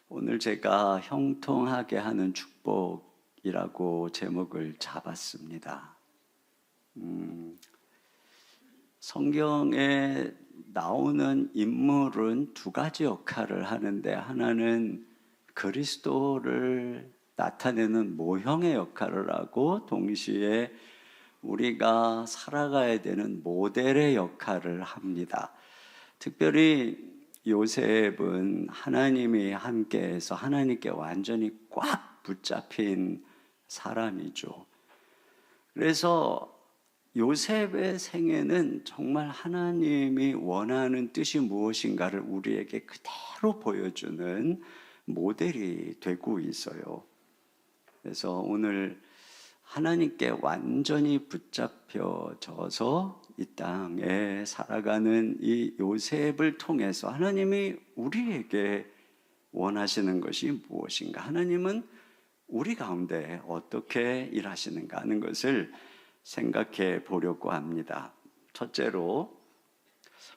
오늘 제가 형통하게 하는 축복이라고 제목을 잡았습니다. 성경에 나오는 인물은 두 가지 역할을 하는데, 하나는 그리스도를 나타내는 모형의 역할을 하고, 동시에 우리가 살아가야 되는 모델의 역할을 합니다. 특별히 요셉은 하나님이 함께해서 하나님께 완전히 꽉 붙잡힌 사람이죠. 그래서 요셉의 생애는 정말 하나님이 원하는 뜻이 무엇인가를 우리에게 그대로 보여주는 모델이 되고 있어요. 그래서 오늘 하나님께 완전히 붙잡혀져서 이 땅에 살아가는 이 요셉을 통해서 하나님이 우리에게 원하시는 것이 무엇인가, 하나님은 우리 가운데 어떻게 일하시는가 하는 것을 생각해 보려고 합니다. 첫째로,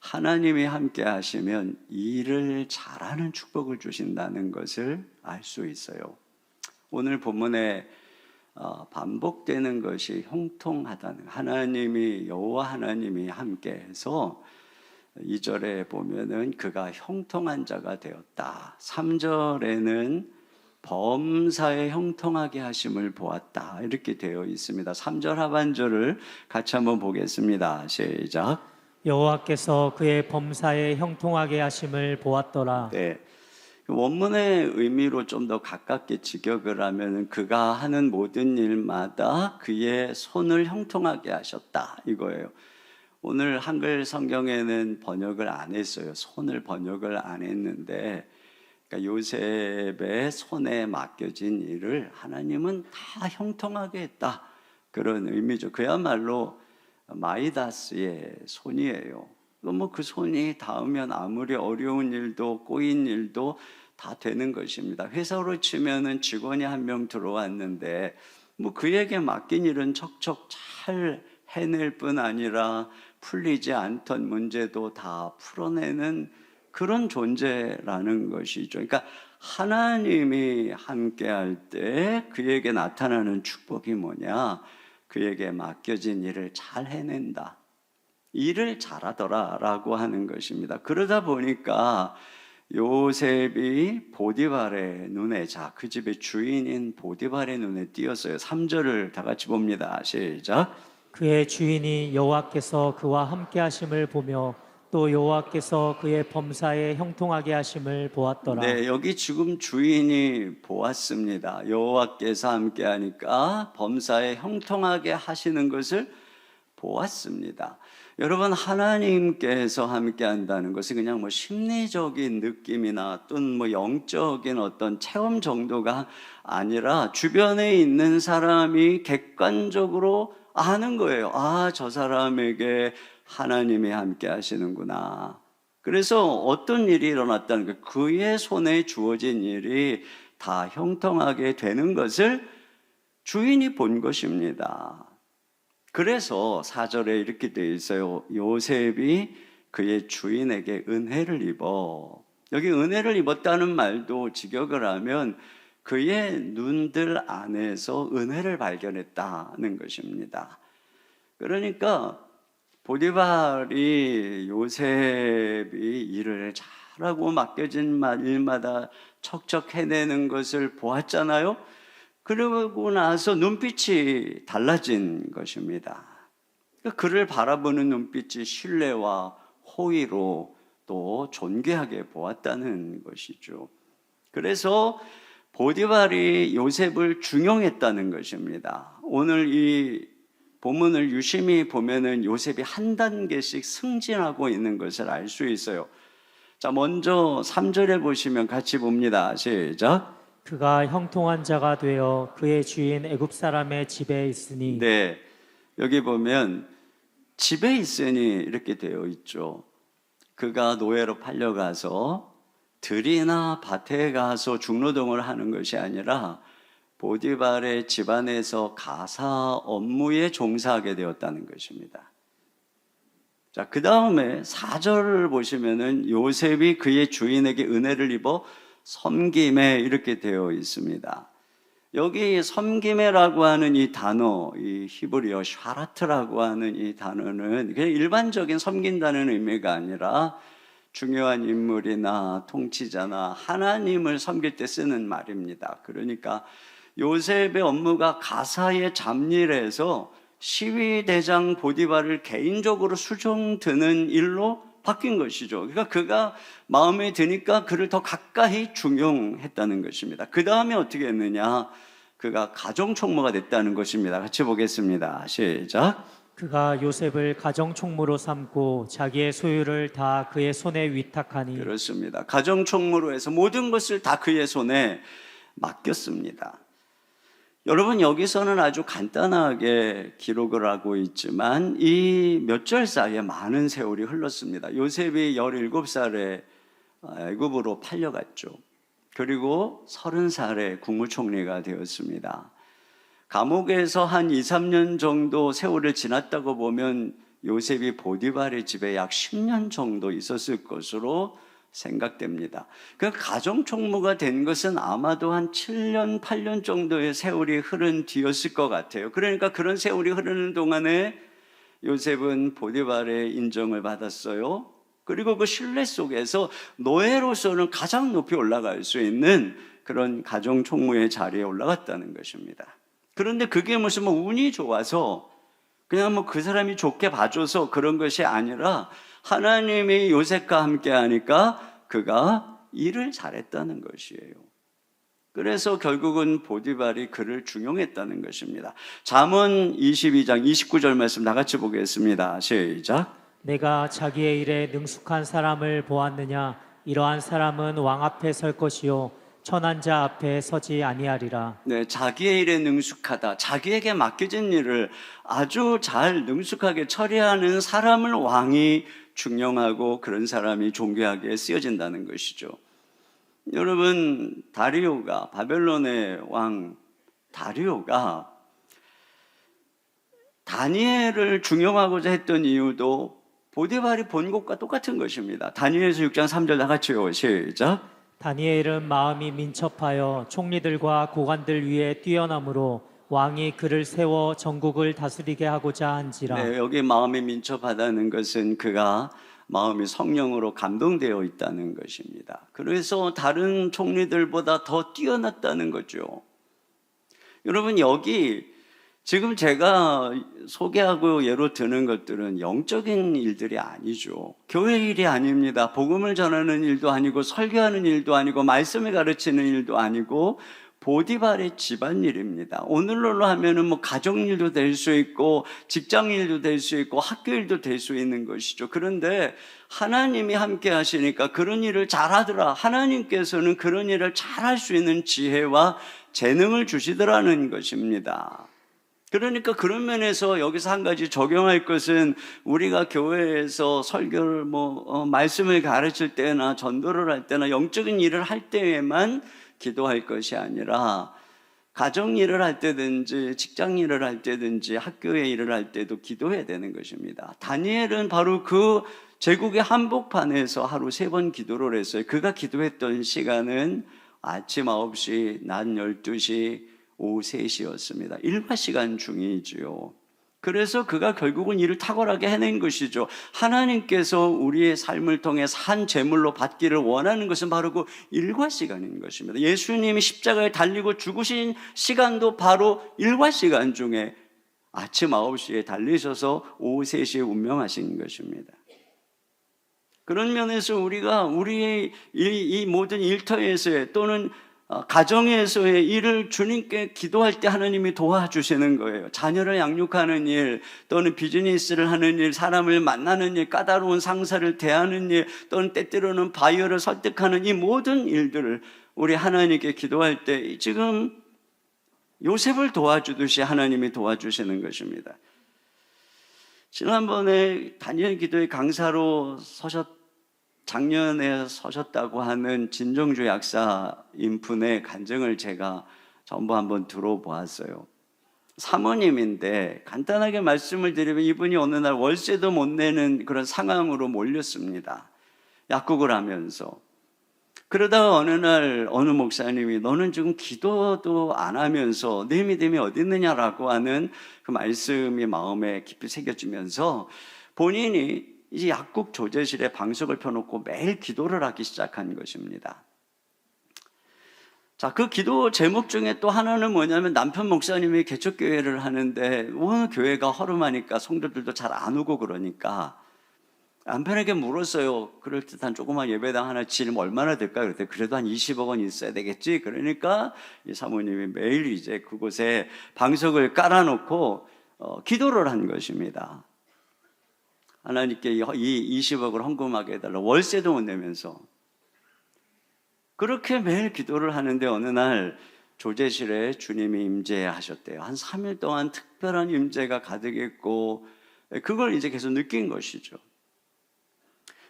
하나님이 함께 하시면 일을 잘하는 축복을 주신다는 것을 알 수 있어요. 오늘 본문에 반복되는 것이 형통하다는, 하나님이, 여호와 하나님이 함께해서 2절에 보면은 그가 형통한 자가 되었다. 3절에는 범사에 형통하게 하심을 보았다, 이렇게 되어 있습니다. 3절 하반절을 같이 한번 보겠습니다. 시작. 여호와께서 그의 범사에 형통하게 하심을 보았더라. 네. 원문의 의미로 좀 더 가깝게 직역을 하면 그가 하는 모든 일마다 그의 손을 형통하게 하셨다, 이거예요. 오늘 한글 성경에는 번역을 안 했어요. 손을 번역을 안 했는데, 그러니까 요셉의 손에 맡겨진 일을 하나님은 다 형통하게 했다, 그런 의미죠. 그야말로 마이다스의 손이에요. 뭐 그 손이 닿으면 아무리 어려운 일도 꼬인 일도 다 되는 것입니다. 회사로 치면은 직원이 한 명 들어왔는데 뭐 그에게 맡긴 일은 척척 잘 해낼 뿐 아니라 풀리지 않던 문제도 다 풀어내는 그런 존재라는 것이죠. 그러니까 하나님이 함께할 때 그에게 나타나는 축복이 뭐냐? 그에게 맡겨진 일을 잘 해낸다, 일을 잘하더라 라고 하는 것입니다. 그러다 보니까 요셉이 보디발의 눈에, 그 집의 주인인 보디발의 눈에 띄었어요. 3절을 다 같이 봅니다. 시작. 그의 주인이 여호와께서 그와 함께 하심을 보며 또 여호와께서 그의 범사에 형통하게 하심을 보았더라. 네, 여기 지금 주인이 보았습니다. 여호와께서 함께 하니까 범사에 형통하게 하시는 것을 보았습니다. 여러분, 하나님께서 함께 한다는 것이 그냥 뭐 심리적인 느낌이나 또는 뭐 영적인 어떤 체험 정도가 아니라 주변에 있는 사람이 객관적으로 아는 거예요. 아, 저 사람에게 하나님이 함께 하시는구나. 그래서 어떤 일이 일어났다는 거, 그의 손에 주어진 일이 다 형통하게 되는 것을 주인이 본 것입니다. 그래서 4절에 이렇게 되어 있어요. 요셉이 그의 주인에게 은혜를 입어. 여기 은혜를 입었다는 말도 직역을 하면 그의 눈들 안에서 은혜를 발견했다는 것입니다. 그러니까 보디발이 요셉이 일을 잘하고 맡겨진 일마다 척척 해내는 것을 보았잖아요. 그러고 나서 눈빛이 달라진 것입니다. 그를 바라보는 눈빛이 신뢰와 호의로 또 존귀하게 보았다는 것이죠. 그래서 보디발이 요셉을 중용했다는 것입니다. 오늘 이 본문을 유심히 보면은 요셉이 한 단계씩 승진하고 있는 것을 알 수 있어요. 자, 먼저 3절에 보시면 같이 봅니다. 시작. 그가 형통한 자가 되어 그의 주인 애굽 사람의 집에 있으니. 네, 여기 보면 집에 있으니 이렇게 되어 있죠. 그가 노예로 팔려가서 들이나 밭에 가서 중노동을 하는 것이 아니라 보디발의 집안에서 가사 업무에 종사하게 되었다는 것입니다. 자, 그 다음에 4절을 보시면은 요셉이 그의 주인에게 은혜를 입어 섬김에 이렇게 되어 있습니다. 여기 섬김에라고 하는 이 단어, 이 히브리어 샤라트라고 하는 이 단어는 그냥 일반적인 섬긴다는 의미가 아니라 중요한 인물이나 통치자나 하나님을 섬길 때 쓰는 말입니다. 그러니까 요셉의 업무가 가사의 잡일에서 시위대장 보디발을 개인적으로 수종드는 일로 바뀐 것이죠. 그러니까 그가 마음에 드니까 그를 더 가까이 중용했다는 것입니다. 그 다음에 어떻게 했느냐? 그가 가정총무가 됐다는 것입니다. 같이 보겠습니다. 시작. 그가 요셉을 가정총무로 삼고 자기의 소유를 다 그의 손에 위탁하니. 그렇습니다. 가정총무로 해서 모든 것을 다 그의 손에 맡겼습니다. 여러분, 여기서는 아주 간단하게 기록을 하고 있지만 이 몇 절 사이에 많은 세월이 흘렀습니다. 요셉이 17살에 애굽으로 팔려갔죠. 그리고 30살에 국무총리가 되었습니다. 감옥에서 한 2, 3년 정도 세월을 지났다고 보면 요셉이 보디발의 집에 약 10년 정도 있었을 것으로 생각됩니다. 그 가정총무가 된 것은 아마도 한 7년, 8년 정도의 세월이 흐른 뒤였을 것 같아요. 그러니까 그런 세월이 흐르는 동안에 요셉은 보디발의 인정을 받았어요. 그리고 그 신뢰 속에서 노예로서는 가장 높이 올라갈 수 있는 그런 가정총무의 자리에 올라갔다는 것입니다. 그런데 그게 무슨 운이 좋아서 그냥 그 사람이 좋게 봐줘서 그런 것이 아니라 하나님이 요셉과 함께 하니까 그가 일을 잘했다는 것이에요. 그래서 결국은 보디발이 그를 중용했다는 것입니다. 잠언 22장 29절 말씀 다 같이 보겠습니다. 시작. 내가 자기의 일에 능숙한 사람을 보았느냐? 이러한 사람은 왕 앞에 설 것이요 천한 자 앞에 서지 아니하리라. 네, 자기의 일에 능숙하다. 자기에게 맡겨진 일을 아주 잘 능숙하게 처리하는 사람을 왕이 중용하고 그런 사람이 존귀하게 쓰여진다는 것이죠. 여러분, 다리오가, 바벨론의 왕 다리오가 다니엘을 중용하고자 했던 이유도 보디발이 본 것과 똑같은 것입니다. 다니엘서 6장 3절 다 같이요. 시작. 다니엘은 마음이 민첩하여 총리들과 고관들 위에 뛰어나므로 왕이 그를 세워 전국을 다스리게 하고자 한지라. 네, 여기 마음이 민첩하다는 것은 그가 마음이 성령으로 감동되어 있다는 것입니다. 그래서 다른 총리들보다 더 뛰어났다는 거죠. 여러분, 여기 지금 제가 소개하고 예로 드는 것들은 영적인 일들이 아니죠. 교회 일이 아닙니다. 복음을 전하는 일도 아니고 설교하는 일도 아니고 말씀을 가르치는 일도 아니고 보디발의 집안일입니다. 오늘날로 하면은 가정일도 될 수 있고 직장일도 될 수 있고 학교일도 될 수 있는 것이죠. 그런데 하나님이 함께 하시니까 그런 일을 잘하더라. 하나님께서는 그런 일을 잘할 수 있는 지혜와 재능을 주시더라는 것입니다. 그러니까 그런 면에서 여기서 한 가지 적용할 것은 우리가 교회에서 설교를 말씀을 가르칠 때나 전도를 할 때나 영적인 일을 할 때에만 기도할 것이 아니라 가정 일을 할 때든지 직장 일을 할 때든지 학교의 일을 할 때도 기도해야 되는 것입니다. 다니엘은 바로 그 제국의 한복판에서 하루 3번 기도를 했어요. 그가 기도했던 시간은 아침 9시, 낮 12시, 오후 3시였습니다. 일과 시간 중이지요. 그래서 그가 결국은 이를 탁월하게 해낸 것이죠. 하나님께서 우리의 삶을 통해 산 제물로 받기를 원하는 것은 바로 그 일과 시간인 것입니다. 예수님이 십자가에 달리고 죽으신 시간도 바로 일과 시간 중에 아침 9시에 달리셔서 오후 3시에 운명하신 것입니다. 그런 면에서 우리가 우리의 이 모든 일터에서의 또는 가정에서의 일을 주님께 기도할 때 하나님이 도와주시는 거예요. 자녀를 양육하는 일, 또는 비즈니스를 하는 일, 사람을 만나는 일, 까다로운 상사를 대하는 일, 또는 때때로는 바이어를 설득하는 이 모든 일들을 우리 하나님께 기도할 때 지금 요셉을 도와주듯이 하나님이 도와주시는 것입니다. 지난번에 다니엘 기도의 강사로 작년에 서셨다고 하는 진정주 약사 인분의 간증을 제가 전부 한번 들어보았어요. 사모님인데 간단하게 말씀을 드리면 이분이 어느 날 월세도 못 내는 그런 상황으로 몰렸습니다. 약국을 하면서. 그러다가 어느 날 어느 목사님이 너는 지금 기도도 안 하면서 내 믿음이 어디 있느냐라고 하는 그 말씀이 마음에 깊이 새겨지면서 본인이 이제 약국 조제실에 방석을 펴놓고 매일 기도를 하기 시작한 것입니다. 자, 그 기도 제목 중에 또 하나는 뭐냐면 남편 목사님이 개척교회를 하는데 오늘 교회가 허름하니까 성도들도 잘 안 오고 그러니까 남편에게 물었어요. 그럴듯한 조그만 예배당 하나 지르면 얼마나 될까? 그랬더니 그래도 한 20억 원 있어야 되겠지. 그러니까 이 사모님이 매일 이제 그곳에 방석을 깔아놓고 기도를 한 것입니다. 하나님께 이 20억을 헌금하게 해달라. 월세도 못 내면서 그렇게 매일 기도를 하는데 어느 날 조제실에 주님이 임재하셨대요. 한 3일 동안 특별한 임재가 가득했고 그걸 이제 계속 느낀 것이죠.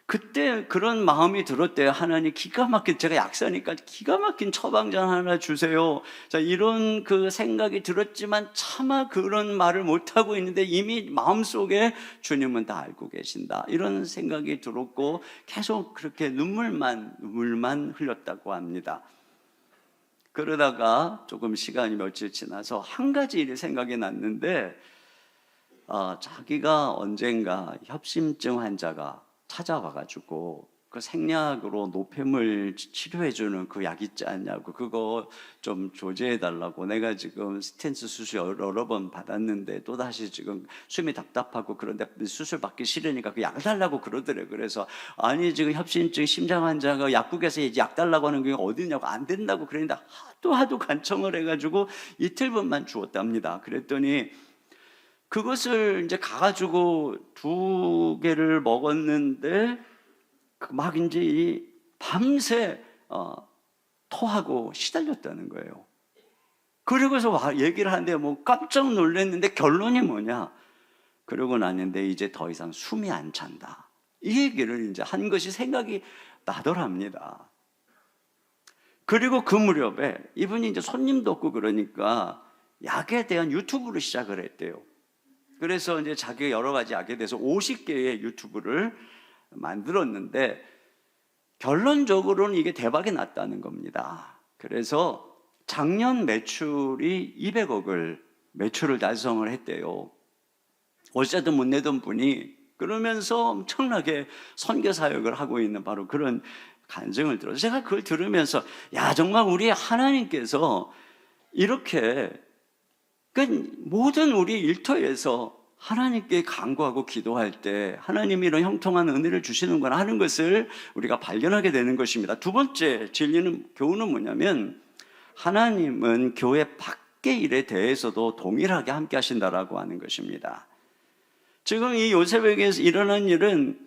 그때 그런 마음이 들었대요. 하나님 기가 막힌, 제가 약사니까 기가 막힌 처방전 하나 주세요. 자, 이런 그 생각이 들었지만 차마 그런 말을 못하고 있는데 이미 마음속에 주님은 다 알고 계신다. 이런 생각이 들었고 계속 그렇게 눈물만 흘렸다고 합니다. 그러다가 조금 시간이 며칠 지나서 한 가지 일이 생각이 났는데 자기가 언젠가 협심증 환자가 찾아와가지고 그 생약으로 노폐물 치료해주는 그 약 있지 않냐고 그거 좀 조제해달라고 내가 지금 스텐트 수술 여러 번 받았는데 또다시 지금 숨이 답답하고 그런데 수술 받기 싫으니까 그 약 달라고 그러더래. 그래서 아니 지금 협심증 심장 환자가 약국에서 이제 약 달라고 하는 게 어디냐고 안 된다고 그러는데 하도 간청을 해가지고 이틀분만 주었답니다. 그랬더니 그것을 이제 가가지고 2개를 먹었는데 막 이제 밤새 토하고 시달렸다는 거예요. 그리고서 얘기를 하는데 뭐 깜짝 놀랐는데 결론이 뭐냐? 그러고 나는데 이제 더 이상 숨이 안 찬다. 이 얘기를 이제 한 것이 생각이 나더랍니다. 그리고 그 무렵에 이분이 이제 손님도 없고 그러니까 약에 대한 유튜브를 시작을 했대요. 그래서 이제 자기가 여러 가지 약에 대해서 50개의 유튜브를 만들었는데 결론적으로는 이게 대박이 났다는 겁니다. 그래서 작년 매출이 200억을 매출을 달성을 했대요. 월세도 못 내던 분이 그러면서 엄청나게 선교 사역을 하고 있는 바로 그런 간증을 들어서 제가 그걸 들으면서 야 정말 우리 하나님께서 이렇게 모든 우리 일터에서 하나님께 간구하고 기도할 때 하나님이 이런 형통한 은혜를 주시는구나 하는 것을 우리가 발견하게 되는 것입니다. 두 번째 교훈은 뭐냐면 하나님은 교회 밖의 일에 대해서도 동일하게 함께 하신다라고 하는 것입니다. 지금 이 요셉에게서 일어난 일은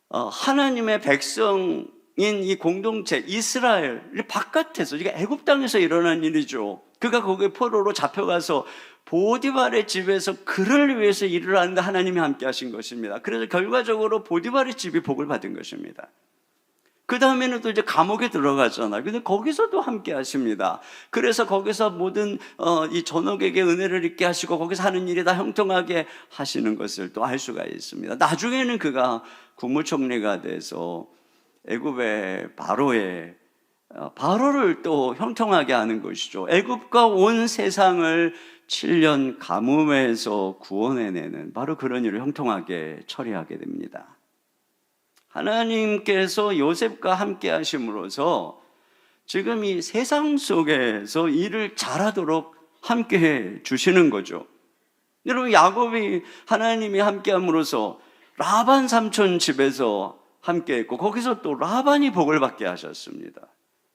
하나님의 백성인 이 공동체 이스라엘 바깥에서 이게 애굽 땅에서 일어난 일이죠. 그가 거기에 포로로 잡혀가서 보디발의 집에서 그를 위해서 일을 하는데 하나님이 함께 하신 것입니다. 그래서 결과적으로 보디발의 집이 복을 받은 것입니다. 그 다음에는 또 이제 감옥에 들어가잖아요. 근데 거기서도 함께 하십니다. 그래서 거기서 모든 이 전역에게 은혜를 있게 하시고 거기서 하는 일이 다 형통하게 하시는 것을 또 알 수가 있습니다. 나중에는 그가 국무총리가 돼서 애굽의 바로를 또 형통하게 하는 것이죠. 애굽과 온 세상을 7년 가뭄에서 구원해내는 바로 그런 일을 형통하게 처리하게 됩니다. 하나님께서 요셉과 함께 하심으로써 지금 이 세상 속에서 일을 잘하도록 함께 해 주시는 거죠. 여러분 야곱이 하나님이 함께 함으로써 라반 삼촌 집에서 함께 했고 거기서 또 라반이 복을 받게 하셨습니다.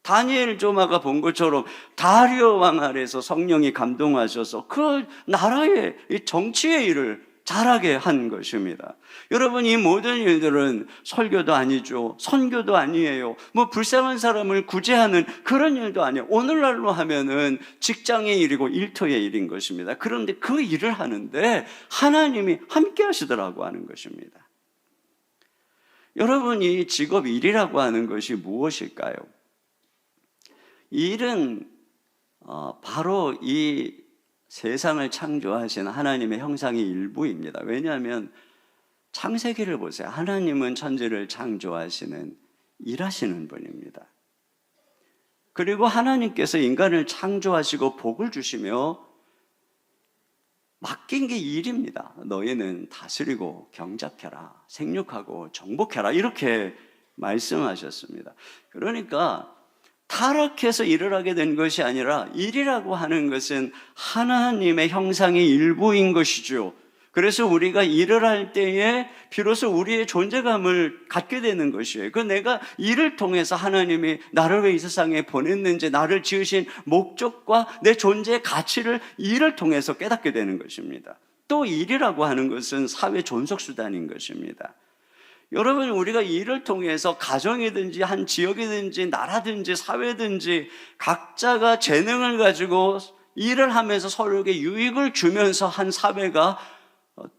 다니엘 조마가 본 것처럼 다리오 왕 아래서 성령이 감동하셔서 그 나라의 이 정치의 일을 잘하게 한 것입니다. 여러분 이 모든 일들은 설교도 아니죠. 선교도 아니에요. 뭐 불쌍한 사람을 구제하는 그런 일도 아니에요. 오늘날로 하면은 직장의 일이고 일터의 일인 것입니다. 그런데 그 일을 하는데 하나님이 함께 하시더라고 하는 것입니다. 여러분 이 직업 일이라고 하는 것이 무엇일까요? 이 일은 바로 이 세상을 창조하신 하나님의 형상의 일부입니다. 왜냐하면 창세기를 보세요. 하나님은 천지를 창조하시는 일하시는 분입니다. 그리고 하나님께서 인간을 창조하시고 복을 주시며 맡긴 게 일입니다. 너희는 다스리고 경작해라, 생육하고 정복해라, 이렇게 말씀하셨습니다. 그러니까 타락해서 일을 하게 된 것이 아니라, 일이라고 하는 것은 하나님의 형상의 일부인 것이죠. 그래서 우리가 일을 할 때에 비로소 우리의 존재감을 갖게 되는 것이에요. 그 내가 일을 통해서 하나님이 나를 왜 이 세상에 보냈는지, 나를 지으신 목적과 내 존재의 가치를 일을 통해서 깨닫게 되는 것입니다. 또 일이라고 하는 것은 사회 존속수단인 것입니다. 여러분, 우리가 일을 통해서 가정이든지 한 지역이든지 나라든지 사회든지 각자가 재능을 가지고 일을 하면서 서로에게 유익을 주면서 한 사회가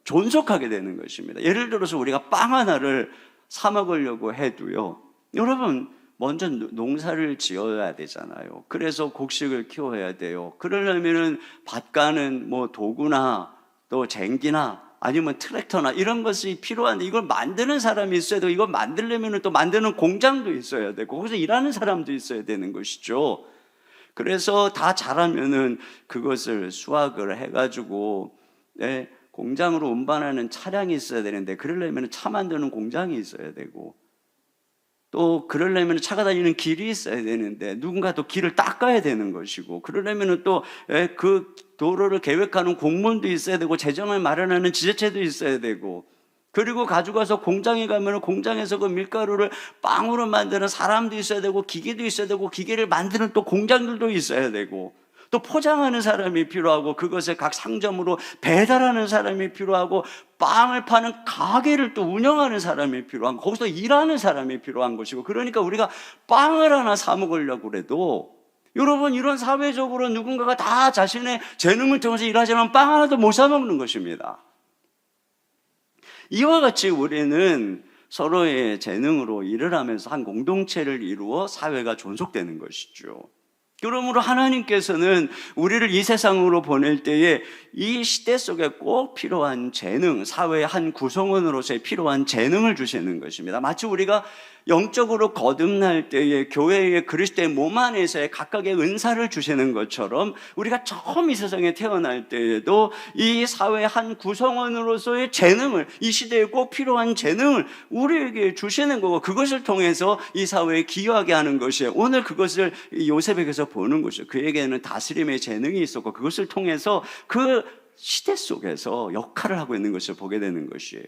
존속하게 되는 것입니다. 예를 들어서 우리가 빵 하나를 사 먹으려고 해도요, 여러분, 먼저 농사를 지어야 되잖아요. 그래서 곡식을 키워야 돼요. 그러려면은 밭 가는 뭐 도구나 또 쟁기나 아니면 트랙터나 이런 것이 필요한데, 이걸 만드는 사람이 있어야 되고, 이걸 만들려면 또 만드는 공장도 있어야 되고, 거기서 일하는 사람도 있어야 되는 것이죠. 그래서 다 잘하면은 그것을 수확을 해가지고 공장으로 운반하는 차량이 있어야 되는데, 그러려면 차 만드는 공장이 있어야 되고, 또 그러려면 차가 다니는 길이 있어야 되는데 누군가 또 길을 닦아야 되는 것이고, 그러려면 또 그 도로를 계획하는 공무원도 있어야 되고, 재정을 마련하는 지자체도 있어야 되고, 그리고 가져가서 공장에 가면 공장에서 그 밀가루를 빵으로 만드는 사람도 있어야 되고, 기계도 있어야 되고, 기계를 만드는 또 공장들도 있어야 되고, 또 포장하는 사람이 필요하고, 그것을 각 상점으로 배달하는 사람이 필요하고, 빵을 파는 가게를 또 운영하는 사람이 필요한, 거기서 일하는 사람이 필요한 것이고, 그러니까 우리가 빵을 하나 사 먹으려고 그래도, 여러분, 이런 사회적으로 누군가가 다 자신의 재능을 통해서 일하지만 빵 하나도 못 사 먹는 것입니다. 이와 같이 우리는 서로의 재능으로 일을 하면서 한 공동체를 이루어 사회가 존속되는 것이죠. 그러므로 하나님께서는 우리를 이 세상으로 보낼 때에 이 시대 속에 꼭 필요한 재능, 사회의 한 구성원으로서의 필요한 재능을 주시는 것입니다. 마치 우리가 영적으로 거듭날 때에 교회의 그리스도의 몸 안에서의 각각의 은사를 주시는 것처럼, 우리가 처음 이 세상에 태어날 때에도 이 사회의 한 구성원으로서의 재능을, 이 시대에 꼭 필요한 재능을 우리에게 주시는 거고, 그것을 통해서 이 사회에 기여하게 하는 것이에요. 오늘 그것을 요셉에게서 보는 것이죠. 그에게는 다스림의 재능이 있었고, 그것을 통해서 그 시대 속에서 역할을 하고 있는 것을 보게 되는 것이에요.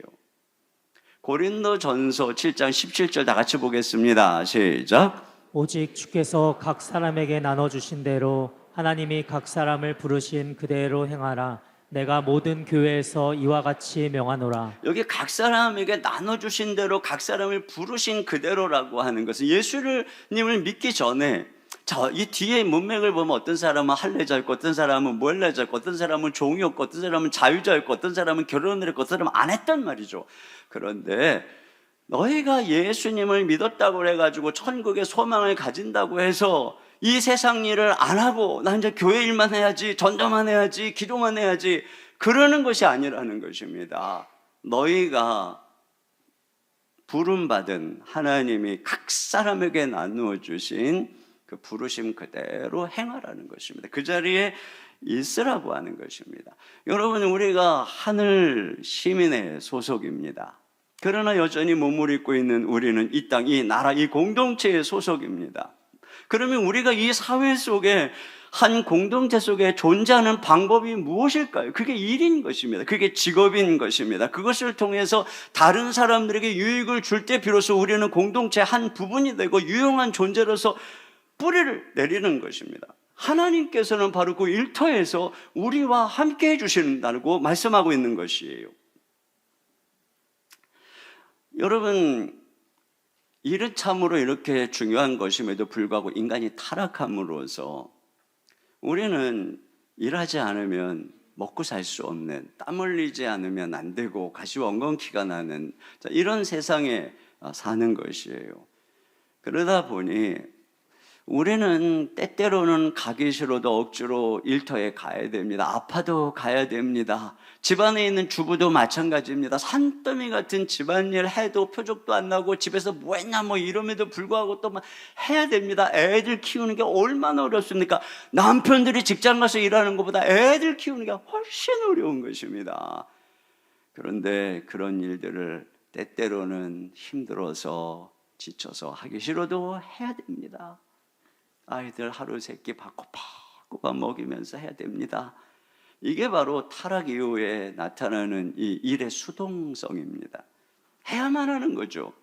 고린도전서 7장 17절 다 같이 보겠습니다. 시작. 오직 주께서 각 사람에게 나눠주신 대로 하나님이 각 사람을 부르신 그대로 행하라. 내가 모든 교회에서 이와 같이 명하노라. 여기 각 사람에게 나눠주신 대로, 각 사람을 부르신 그대로라고 하는 것은 예수님을 믿기 전에, 자, 이 뒤에 문맥을 보면 어떤 사람은 할례자였고, 어떤 사람은 무할례자였고, 어떤 사람은 종이었고, 어떤 사람은 자유자였고, 어떤 사람은 결혼을 했고, 어떤 사람은 안 했단 말이죠. 그런데 너희가 예수님을 믿었다고 해가지고 천국의 소망을 가진다고 해서 이 세상 일을 안 하고 나 이제 교회 일만 해야지, 전도만 해야지, 기도만 해야지, 그러는 것이 아니라는 것입니다. 너희가 부름받은, 하나님이 각 사람에게 나누어 주신 그 부르심 그대로 행하라는 것입니다. 그 자리에 있으라고 하는 것입니다. 여러분, 우리가 하늘 시민의 소속입니다. 그러나 여전히 몸을 입고 있는 우리는 이 땅, 이 나라, 이 공동체의 소속입니다. 그러면 우리가 이 사회 속에, 한 공동체 속에 존재하는 방법이 무엇일까요? 그게 일인 것입니다. 그게 직업인 것입니다. 그것을 통해서 다른 사람들에게 유익을 줄 때 비로소 우리는 공동체의 한 부분이 되고 유용한 존재로서 뿌리를 내리는 것입니다. 하나님께서는 바로 그 일터에서 우리와 함께 해주신다고 말씀하고 있는 것이에요. 여러분, 일은 참으로 이렇게 중요한 것임에도 불구하고 인간이 타락함으로써 우리는 일하지 않으면 먹고 살 수 없는, 땀 흘리지 않으면 안 되고 가시원건키가 나는 이런 세상에 사는 것이에요. 그러다 보니 우리는 때때로는 가기 싫어도 억지로 일터에 가야 됩니다. 아파도 가야 됩니다. 집안에 있는 주부도 마찬가지입니다. 산더미 같은 집안일 해도 표적도 안 나고 집에서 뭐 했냐 뭐 이름에도 불구하고 또 막 해야 됩니다. 애들 키우는 게 얼마나 어렵습니까? 남편들이 직장 가서 일하는 것보다 애들 키우는 게 훨씬 어려운 것입니다. 그런데 그런 일들을 때때로는 힘들어서 지쳐서 하기 싫어도 해야 됩니다. 아이들 하루 세끼 꼬박꼬박 먹이면서 해야 됩니다. 이게 바로 타락 이후에 나타나는 이 일의 수동성입니다. 해야만 하는 거죠.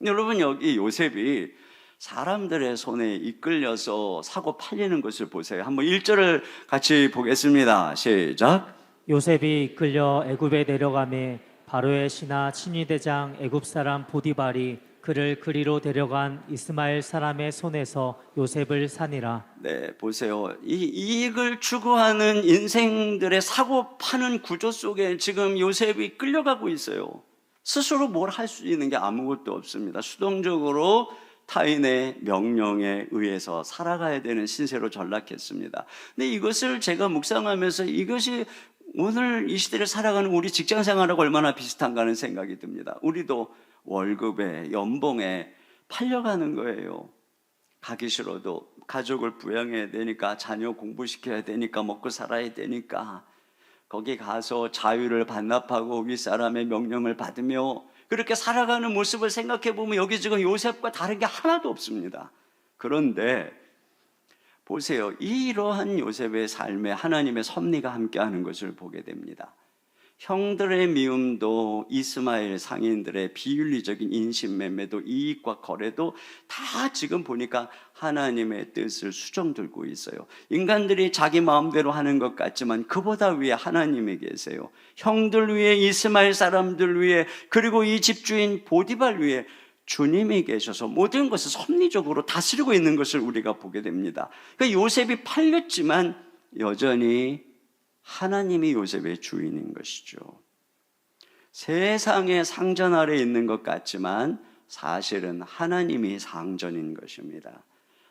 여러분, 여기 요셉이 사람들의 손에 이끌려서 사고 팔리는 것을 보세요. 한번 1절을 같이 보겠습니다. 시작. 요셉이 이끌려 애굽에 내려가매 바로의 신하 친위대장 애굽 사람 보디발이 그를 그리로 데려간 이스마엘 사람의 손에서 요셉을 산이라. 네, 보세요. 이 이익을 추구하는 인생들의 사고 파는 구조 속에 지금 요셉이 끌려가고 있어요. 스스로 뭘 할 수 있는 게 아무것도 없습니다. 수동적으로 타인의 명령에 의해서 살아가야 되는 신세로 전락했습니다. 근데 이것을 제가 묵상하면서 이것이 오늘 이 시대를 살아가는 우리 직장 생활하고 얼마나 비슷한가 하는 생각이 듭니다. 우리도 월급에 연봉에 팔려가는 거예요. 가기 싫어도 가족을 부양해야 되니까, 자녀 공부시켜야 되니까, 먹고 살아야 되니까 거기 가서 자유를 반납하고 윗사람의 명령을 받으며 그렇게 살아가는 모습을 생각해 보면 여기 지금 요셉과 다른 게 하나도 없습니다. 그런데 보세요. 이러한 요셉의 삶에 하나님의 섭리가 함께하는 것을 보게 됩니다. 형들의 미움도 이스마엘 상인들의 비윤리적인 인신매매도 이익과 거래도 다 지금 보니까 하나님의 뜻을 수정들고 있어요. 인간들이 자기 마음대로 하는 것 같지만 그보다 위에 하나님이 계세요. 형들 위에, 이스마엘 사람들 위에, 그리고 이 집주인 보디발 위에 주님이 계셔서 모든 것을 섭리적으로 다스리고 있는 것을 우리가 보게 됩니다. 그러니까 요셉이 팔렸지만 여전히 하나님이 요셉의 주인인 것이죠. 세상의 상전 아래 있는 것 같지만 사실은 하나님이 상전인 것입니다.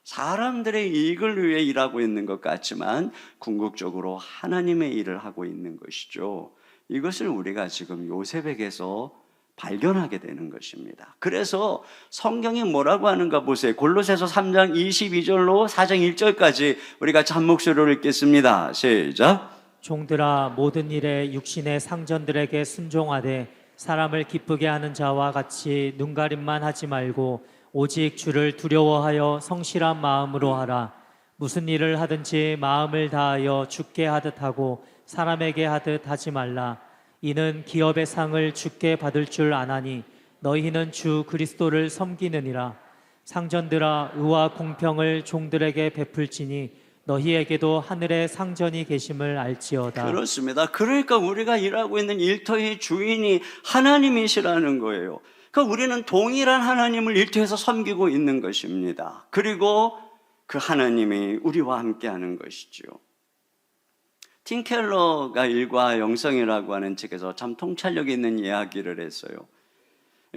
사람들의 이익을 위해 일하고 있는 것 같지만 궁극적으로 하나님의 일을 하고 있는 것이죠. 이것을 우리가 지금 요셉에게서 발견하게 되는 것입니다. 그래서 성경이 뭐라고 하는가 보세요. 골로새서 3장 22절로 4장 1절까지 우리가 한 목소리로 읽겠습니다. 시작. 종들아, 모든 일에 육신의 상전들에게 순종하되 사람을 기쁘게 하는 자와 같이 눈가림만 하지 말고 오직 주를 두려워하여 성실한 마음으로 하라. 무슨 일을 하든지 마음을 다하여 주께 하듯 하고 사람에게 하듯 하지 말라. 이는 기업의 상을 주께 받을 줄 아나니 너희는 주 그리스도를 섬기느니라. 상전들아, 의와 공평을 종들에게 베풀지니 너희에게도 하늘의 상전이 계심을 알지어다. 그렇습니다. 그러니까 우리가 일하고 있는 일터의 주인이 하나님이시라는 거예요. 그러니까 우리는 동일한 하나님을 일터에서 섬기고 있는 것입니다. 그리고 그 하나님이 우리와 함께하는 것이죠. 팀 켈러가 일과 영성이라고 하는 책에서 참 통찰력 있는 이야기를 했어요.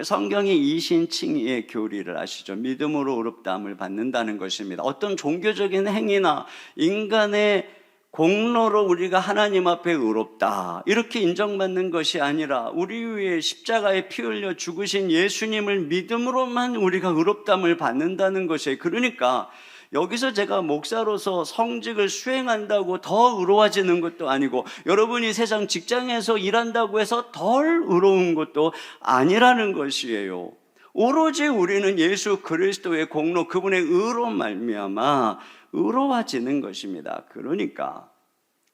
성경이 이신칭의의 교리를 아시죠? 믿음으로 의롭다함을 받는다는 것입니다. 어떤 종교적인 행위나 인간의 공로로 우리가 하나님 앞에 의롭다 이렇게 인정받는 것이 아니라 우리 위해 십자가에 피 흘려 죽으신 예수님을 믿음으로만 우리가 의롭다함을 받는다는 것이에요. 그러니까 여기서 제가 목사로서 성직을 수행한다고 더 의로워지는 것도 아니고 여러분이 세상 직장에서 일한다고 해서 덜 의로운 것도 아니라는 것이에요. 오로지 우리는 예수 그리스도의 공로, 그분의 의로 말미암아 의로워지는 것입니다. 그러니까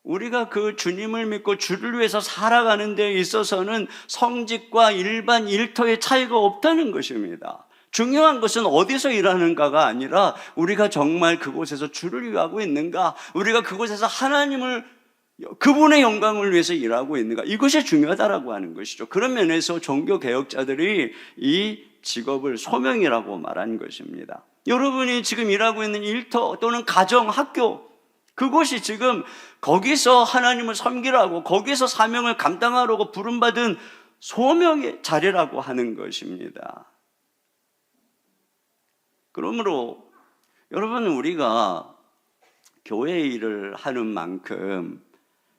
우리가 그 주님을 믿고 주를 위해서 살아가는 데 있어서는 성직과 일반 일터의 차이가 없다는 것입니다. 중요한 것은 어디서 일하는가가 아니라 우리가 정말 그곳에서 주를 위하고 있는가, 우리가 그곳에서 하나님을, 그분의 영광을 위해서 일하고 있는가, 이것이 중요하다라고 하는 것이죠. 그런 면에서 종교개혁자들이 이 직업을 소명이라고 말한 것입니다. 여러분이 지금 일하고 있는 일터 또는 가정, 학교, 그곳이 지금 거기서 하나님을 섬기라고, 거기서 사명을 감당하라고 부름받은 소명의 자리라고 하는 것입니다. 그러므로 여러분, 우리가 교회 일을 하는 만큼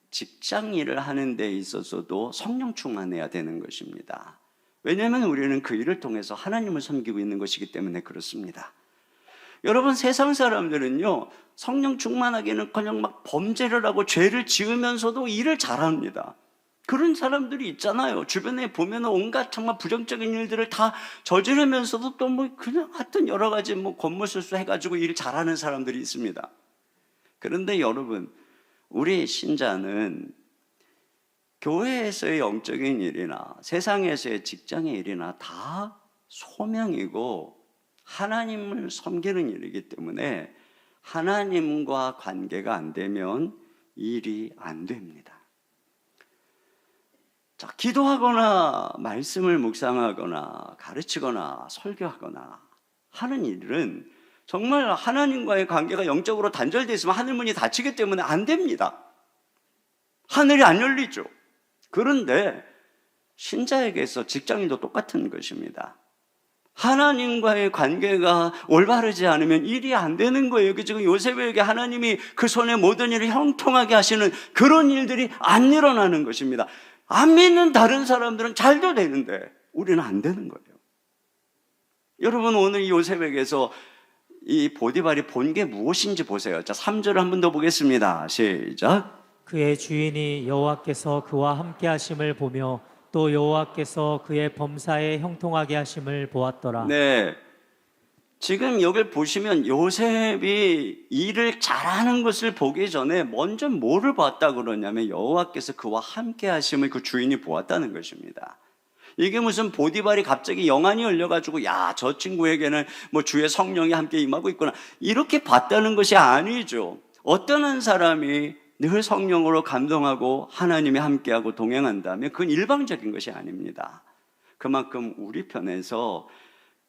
직장 일을 하는 데 있어서도 성령 충만해야 되는 것입니다. 왜냐하면 우리는 그 일을 통해서 하나님을 섬기고 있는 것이기 때문에 그렇습니다. 여러분, 세상 사람들은요, 성령 충만하기는 그냥 막 범죄를 하고 죄를 지으면서도 일을 잘합니다. 그런 사람들이 있잖아요. 주변에 보면 온갖 정말 부정적인 일들을 다 저지르면서도 또 뭐 그냥 하여튼 여러 가지 뭐 겉모술수 해가지고 일 잘하는 사람들이 있습니다. 그런데 여러분, 우리 신자는 교회에서의 영적인 일이나 세상에서의 직장의 일이나 다 소명이고 하나님을 섬기는 일이기 때문에 하나님과 관계가 안 되면 일이 안 됩니다. 자, 기도하거나 말씀을 묵상하거나 가르치거나 설교하거나 하는 일은 정말 하나님과의 관계가 영적으로 단절되어 있으면 하늘 문이 닫히기 때문에 안 됩니다. 하늘이 안 열리죠. 그런데 신자에게서 직장인도 똑같은 것입니다. 하나님과의 관계가 올바르지 않으면 일이 안 되는 거예요. 지금 요셉에게 하나님이 그 손에 모든 일을 형통하게 하시는 그런 일들이 안 일어나는 것입니다. 안 믿는 다른 사람들은 잘도 되는데 우리는 안 되는 거예요. 여러분, 오늘 이 요셉에게서 이 보디발이 본 게 무엇인지 보세요. 자, 3절을 한 번 더 보겠습니다. 시작. 그의 주인이 여호와께서 그와 함께 하심을 보며 또 여호와께서 그의 범사에 형통하게 하심을 보았더라. 네, 지금 여기를 보시면 요셉이 일을 잘하는 것을 보기 전에 먼저 뭐를 봤다 그러냐면 여호와께서 그와 함께 하심을 그 주인이 보았다는 것입니다. 이게 무슨 보디발이 갑자기 영안이 열려가지고 야, 저 친구에게는 뭐 주의 성령이 함께 임하고 있구나 이렇게 봤다는 것이 아니죠. 어떤 한 사람이 늘 성령으로 감동하고 하나님이 함께하고 동행한다면 그건 일방적인 것이 아닙니다. 그만큼 우리 편에서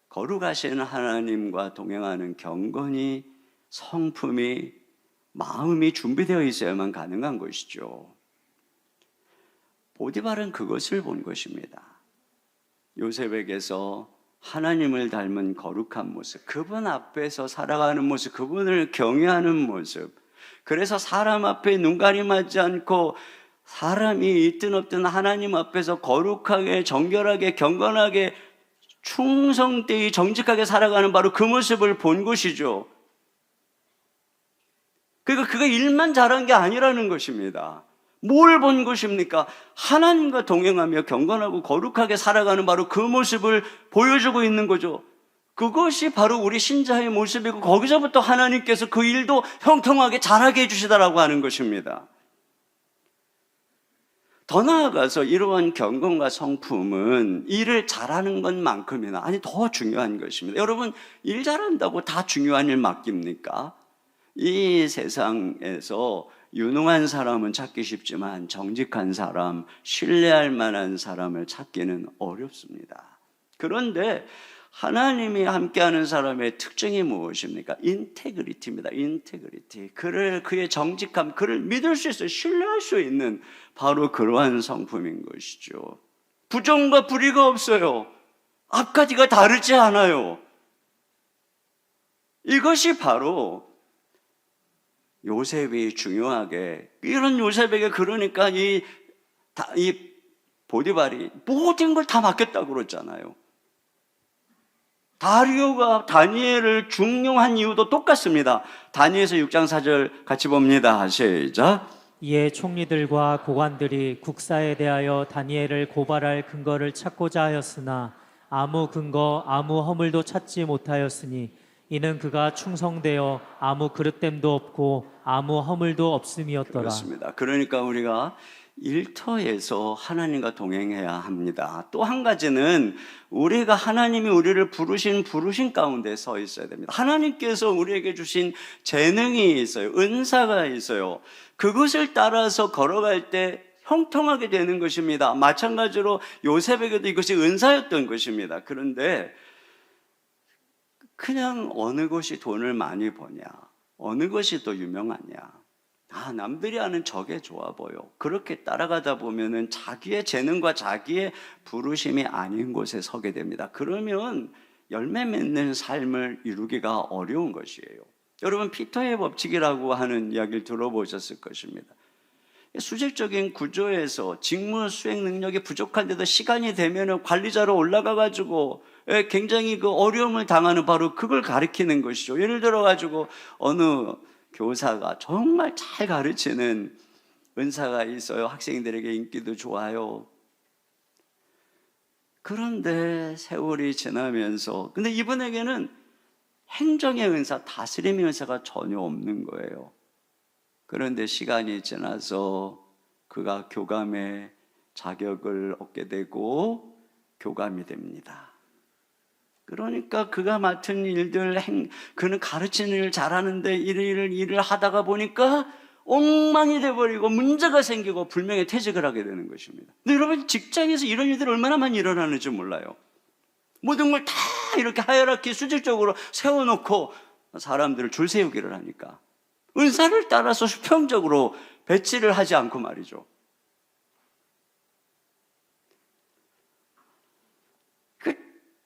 거룩하신 하나님과 동행하는 경건이, 성품이, 마음이 준비되어 있어야만 가능한 것이죠. 보디발은 그것을 본 것입니다. 요셉에게서 하나님을 닮은 거룩한 모습, 그분 앞에서 살아가는 모습, 그분을 경외하는 모습, 그래서 사람 앞에 눈가림하지 않고 사람이 있든 없든 하나님 앞에서 거룩하게, 정결하게, 경건하게, 충성되이 정직하게 살아가는 바로 그 모습을 본 것이죠. 그러니까 그가 일만 잘한 게 아니라는 것입니다. 뭘 본 것입니까? 하나님과 동행하며 경건하고 거룩하게 살아가는 바로 그 모습을 보여주고 있는 거죠. 그것이 바로 우리 신자의 모습이고 거기서부터 하나님께서 그 일도 형통하게 잘하게 해주시다라고 하는 것입니다. 더 나아가서 이러한 경건과 성품은 일을 잘하는 것만큼이나 아니 더 중요한 것입니다. 여러분, 일 잘한다고 다 중요한 일 맡깁니까? 이 세상에서 유능한 사람은 찾기 쉽지만 정직한 사람, 신뢰할 만한 사람을 찾기는 어렵습니다. 그런데 하나님이 함께하는 사람의 특징이 무엇입니까? 인테그리티입니다. 인테그리티. 그의 정직함, 그를 믿을 수 있어요. 신뢰할 수 있는 바로 그러한 성품인 것이죠. 부정과 불의가 없어요. 앞가지가 다르지 않아요. 이것이 바로 요셉이 중요하게, 이런 요셉에게 그러니까 이 보디발이 모든 걸 다 맡겼다고 그랬잖아요. 다리오가 다니엘을 중용한 이유도 똑같습니다. 다니엘서 6장 4절 같이 봅니다. 시작. 이에 총리들과 고관들이 국사에 대하여 다니엘을 고발할 근거를 찾고자 하였으나 아무 근거, 아무 허물도 찾지 못하였으니 이는 그가 충성되어 아무 그릇됨도 없고 아무 허물도 없음이었더라. 그렇습니다. 그러니까 우리가 일터에서 하나님과 동행해야 합니다. 또 한 가지는 우리가 하나님이 우리를 부르신 가운데 서 있어야 됩니다. 하나님께서 우리에게 주신 재능이 있어요. 은사가 있어요. 그것을 따라서 걸어갈 때 형통하게 되는 것입니다. 마찬가지로 요셉에게도 이것이 은사였던 것입니다. 그런데 그냥 어느 것이 돈을 많이 버냐, 어느 것이 더 유명하냐, 남들이 아는 저게 좋아 보여, 그렇게 따라가다 보면은 자기의 재능과 자기의 부르심이 아닌 곳에 서게 됩니다. 그러면 열매 맺는 삶을 이루기가 어려운 것이에요. 여러분 피터의 법칙이라고 하는 이야기를 들어보셨을 것입니다. 수직적인 구조에서 직무 수행 능력이 부족한데도 시간이 되면 관리자로 올라가 가지고 굉장히 그 어려움을 당하는 바로 그걸 가리키는 것이죠. 예를 들어 가지고 어느 교사가 정말 잘 가르치는 은사가 있어요. 학생들에게 인기도 좋아요. 그런데 세월이 지나면서 근데 이분에게는 행정의 은사, 다스림의 은사가 전혀 없는 거예요. 그런데 시간이 지나서 그가 교감의 자격을 얻게 되고 교감이 됩니다. 그러니까 그가 맡은 일들, 그는 가르치는 일을 잘하는데 일을 하다가 보니까 엉망이 돼버리고 문제가 생기고 불명예 퇴직을 하게 되는 것입니다. 근데 여러분 직장에서 이런 일들이 얼마나 많이 일어나는지 몰라요. 모든 걸 다 이렇게 하이라키 수직적으로 세워놓고 사람들을 줄 세우기를 하니까 은사를 따라서 수평적으로 배치를 하지 않고 말이죠.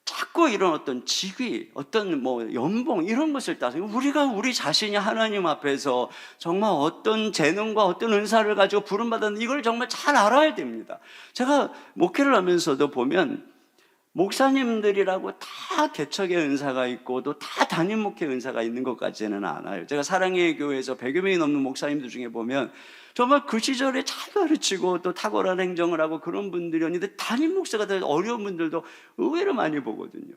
자꾸 이런 어떤 직위, 어떤 연봉 이런 것을 따서 우리가 우리 자신이 하나님 앞에서 정말 어떤 재능과 어떤 은사를 가지고 부름받았는데 이걸 정말 잘 알아야 됩니다. 제가 목회를 하면서도 보면 목사님들이라고 다 개척의 은사가 있고 또 다 담임 목회 은사가 있는 것 같지는 않아요. 제가 사랑의 교회에서 100여 명이 넘는 목사님들 중에 보면 정말 그 시절에 잘 가르치고 또 탁월한 행정을 하고 그런 분들이었는데 담임 목사가 될 어려운 분들도 의외로 많이 보거든요.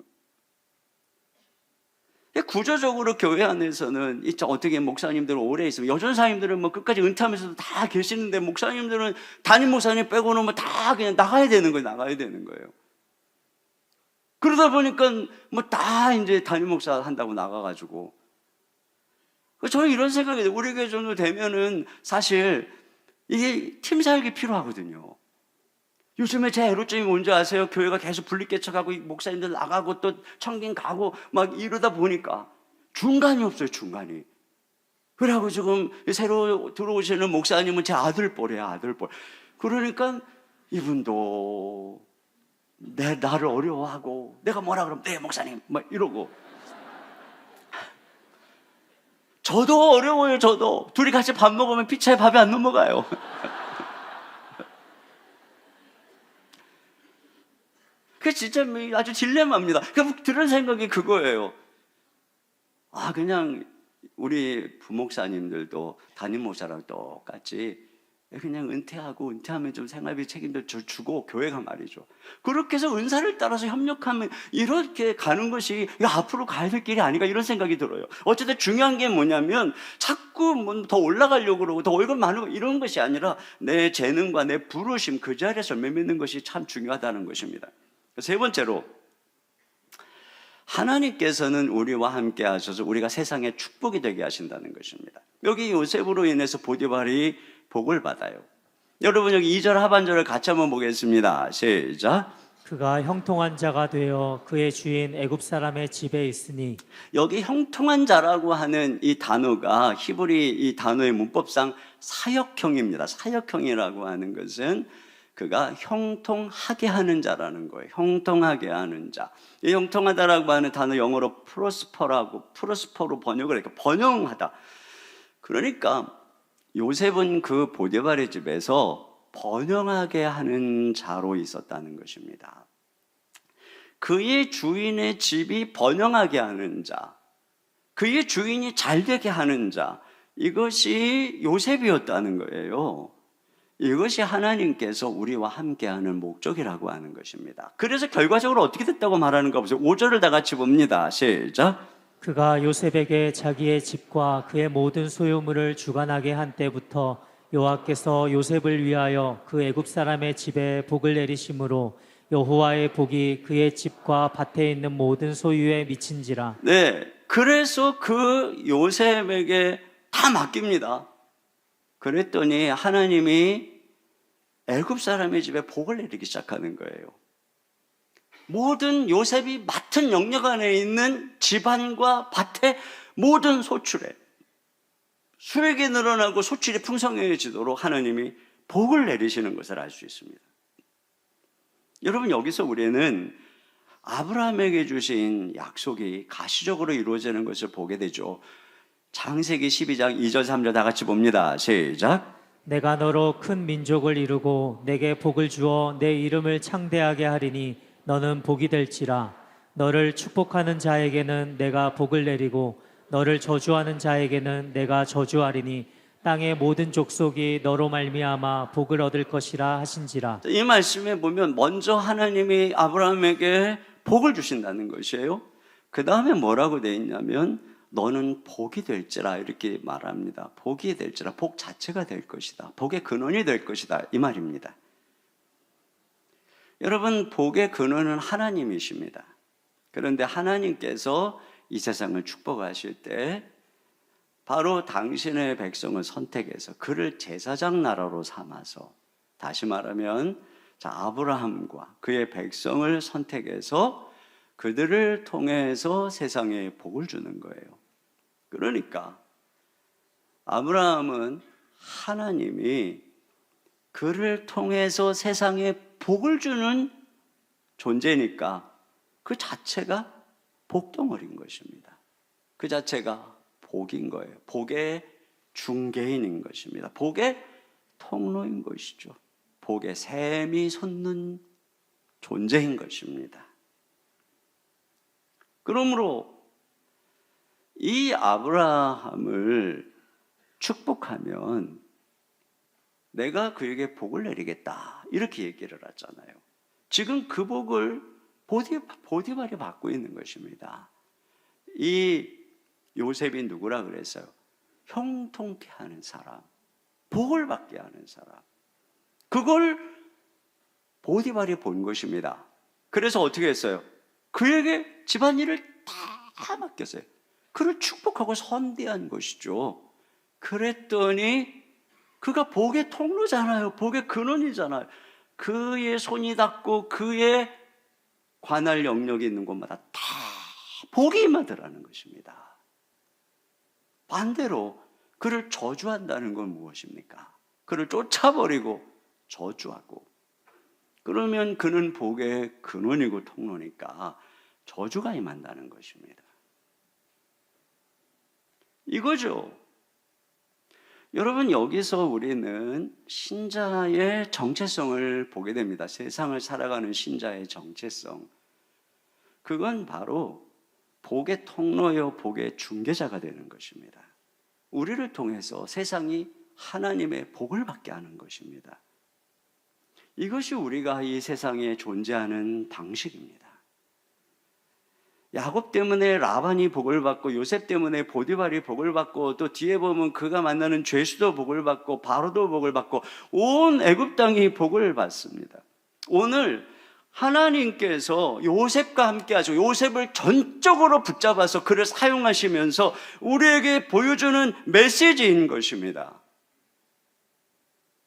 구조적으로 교회 안에서는 어떻게 목사님들은 오래 있으면 여전사님들은 끝까지 은퇴하면서도 다 계시는데 목사님들은 담임 목사님 빼고는 다 그냥 나가야 되는 거예요. 그러다 보니까 다 이제 담임 목사 한다고 나가가지고. 저는 이런 생각이 돼요. 우리 교회 정도 되면은 사실 이게 팀 사역이 필요하거든요. 요즘에 제 애로점이 뭔지 아세요? 교회가 계속 분리개척하고 목사님들 나가고 또 청긴 가고 이러다 보니까 중간이 없어요, 중간이. 그래갖고 지금 새로 들어오시는 목사님은 제 아들뻘이에요, 아들뻘. 그러니까 이분도 나를 어려워하고 내가 뭐라 그러면 네 목사님 이러고 저도 어려워요. 저도 둘이 같이 밥 먹으면 피차에 밥이 안 넘어가요. 그게 진짜 아주 딜레마입니다. 들은 생각이 그거예요. 그냥 우리 부목사님들도 담임 목사랑 똑같이 그냥 은퇴하면 좀 생활비 책임도 주고 교회가 말이죠. 그렇게 해서 은사를 따라서 협력하면 이렇게 가는 것이 앞으로 가야 될 길이 아닌가 이런 생각이 들어요. 어쨌든 중요한 게 뭐냐면 자꾸 더 올라가려고 그러고 더 월급 많은 거 이런 것이 아니라 내 재능과 내 부르심 그 자리에서 매매는 것이 참 중요하다는 것입니다. 세 번째로 하나님께서는 우리와 함께 하셔서 우리가 세상에 축복이 되게 하신다는 것입니다. 여기 요셉으로 인해서 보디발이 복을 받아요. 여러분 여기 2절 하반절을 같이 한번 보겠습니다. 시작. 그가 형통한 자가 되어 그의 주인 애굽 사람의 집에 있으니. 여기 형통한 자라고 하는 이 단어가 히브리 이 단어의 문법상 사역형입니다. 사역형이라고 하는 것은 그가 형통하게 하는 자라는 거예요. 형통하게 하는 자. 이 형통하다라고 하는 단어 영어로 프로스퍼로 번역을 해요. 번영하다. 그러니까 요셉은 그 보디발의 집에서 번영하게 하는 자로 있었다는 것입니다. 그의 주인의 집이 번영하게 하는 자, 그의 주인이 잘되게 하는 자, 이것이 요셉이었다는 거예요. 이것이 하나님께서 우리와 함께하는 목적이라고 하는 것입니다. 그래서 결과적으로 어떻게 됐다고 말하는가 보세요. 5절을 다 같이 봅니다. 시작. 그가 요셉에게 자기의 집과 그의 모든 소유물을 주관하게 한 때부터 여호와께서 요셉을 위하여 그 애굽 사람의 집에 복을 내리심으로 여호와의 복이 그의 집과 밭에 있는 모든 소유에 미친지라. 네, 그래서 그 요셉에게 다 맡깁니다. 그랬더니 하나님이 애굽 사람의 집에 복을 내리기 시작하는 거예요. 모든 요셉이 맡은 영역 안에 있는 집안과 밭의 모든 소출에 수익이 늘어나고 소출이 풍성해지도록 하나님이 복을 내리시는 것을 알 수 있습니다. 여러분 여기서 우리는 아브라함에게 주신 약속이 가시적으로 이루어지는 것을 보게 되죠. 창세기 12장 2절 3절 다 같이 봅니다. 시작. 내가 너로 큰 민족을 이루고 내게 복을 주어 내 이름을 창대하게 하리니 너는 복이 될지라. 너를 축복하는 자에게는 내가 복을 내리고 너를 저주하는 자에게는 내가 저주하리니 땅의 모든 족속이 너로 말미암아 복을 얻을 것이라 하신지라. 이 말씀에 보면 먼저 하나님이 아브라함에게 복을 주신다는 것이에요. 그 다음에 뭐라고 되어 있냐면 너는 복이 될지라 이렇게 말합니다. 복이 될지라, 복 자체가 될 것이다. 복의 근원이 될 것이다 이 말입니다. 여러분, 복의 근원은 하나님이십니다. 그런데 하나님께서 이 세상을 축복하실 때 바로 당신의 백성을 선택해서 그를 제사장 나라로 삼아서, 다시 말하면 아브라함과 그의 백성을 선택해서 그들을 통해서 세상에 복을 주는 거예요. 그러니까 아브라함은 하나님이 그를 통해서 세상에 복을 주는 존재니까 그 자체가 복덩어리인 것입니다. 그 자체가 복인 거예요. 복의 중개인인 것입니다. 복의 통로인 것이죠. 복의 샘이 솟는 존재인 것입니다. 그러므로 이 아브라함을 축복하면 내가 그에게 복을 내리겠다 이렇게 얘기를 하잖아요. 지금 그 복을 보디발이 받고 있는 것입니다. 이 요셉이 누구라 그랬어요? 형통케 하는 사람, 복을 받게 하는 사람. 그걸 보디발이 본 것입니다. 그래서 어떻게 했어요? 그에게 집안일을 다 맡겼어요. 그를 축복하고 선대한 것이죠. 그랬더니 그가 복의 통로잖아요. 복의 근원이잖아요. 그의 손이 닿고 그의 관할 영역이 있는 곳마다 다 복이 임하더라는 것입니다. 반대로 그를 저주한다는 건 무엇입니까? 그를 쫓아버리고 저주하고, 그러면 그는 복의 근원이고 통로니까 저주가 임한다는 것입니다. 이거죠. 여러분, 여기서 우리는 신자의 정체성을 보게 됩니다. 세상을 살아가는 신자의 정체성. 그건 바로 복의 통로요, 복의 중개자가 되는 것입니다. 우리를 통해서 세상이 하나님의 복을 받게 하는 것입니다. 이것이 우리가 이 세상에 존재하는 방식입니다. 야곱 때문에 라반이 복을 받고, 요셉 때문에 보디발이 복을 받고, 또 뒤에 보면 그가 만나는 죄수도 복을 받고, 바로도 복을 받고, 온 애굽 땅이 복을 받습니다. 오늘 하나님께서 요셉과 함께 하시고 요셉을 전적으로 붙잡아서 그를 사용하시면서 우리에게 보여주는 메시지인 것입니다.